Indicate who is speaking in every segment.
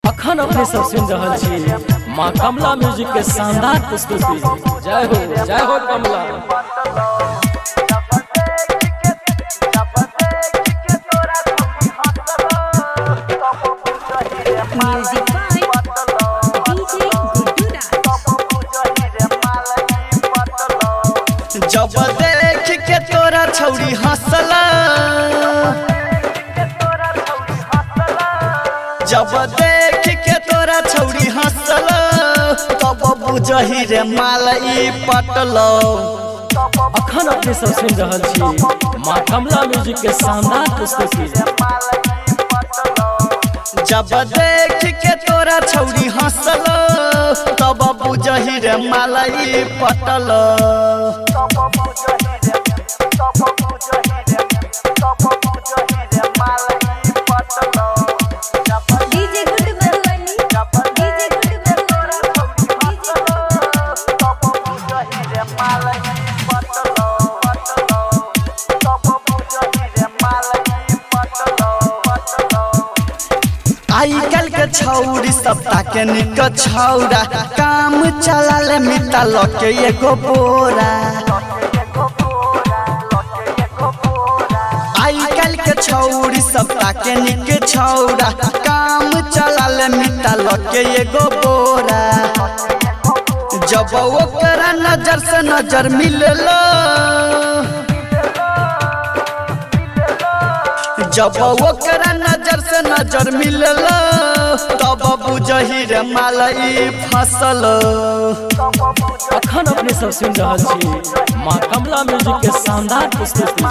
Speaker 1: अखन अपने सब सुन रहा छी माँ कमला म्यूजिक के शानदार प्रस्तुति। जय हो कमला।
Speaker 2: जब देख के तोरा छौरी हंसला, जब देख के तोरा छौरी हंसला, तब बुझही रे माल ई पटलो।
Speaker 1: अखन अपने सब सुन रहा छी माँ कमला म्यूजिक के शानदार प्रस्तुति।
Speaker 2: जब देख के तोरा छौरी हंसला, तब बुझही रे माल ई पटलो। आई कल के छौरी सप्ताह के निक छौरा, काम चला ले मिटा लके एगो बोरा। आई कल के छौरी सप्ताह के निक छौरा, काम चला ले मिटा लके एगो बोरा। जब ओकरा नजर से नजर मिललो, जब ओकरा नजर से नजर मिललो, तब बुझही रे माल ई फसल।
Speaker 1: अखन अपने सब सुन रहा छी माँ कमला म्यूजिक के शानदार प्रस्तुति।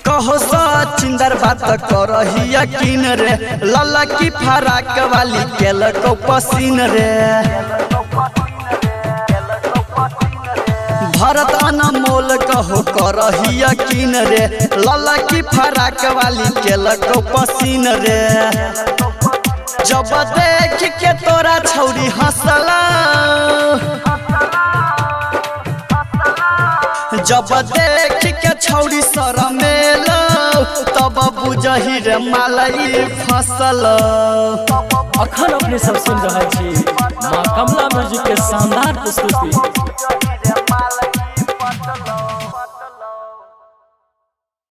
Speaker 2: कहो सचिंदर बात करही यकीन रे, लला की फराक वाली केल को पसीन रे। भरत अनमोल कहो करही यकीन रे, लला की फराक वाली केल को पसीन रे। जब देख के तोरा छौरी हंसला, जब देख के छौरी शरमेलो, तब बुझही रे माल ई फसल।
Speaker 1: अखन अपने सब सुन रहा छी माँ कमला म्यूजिक के शानदार प्रस्तुति।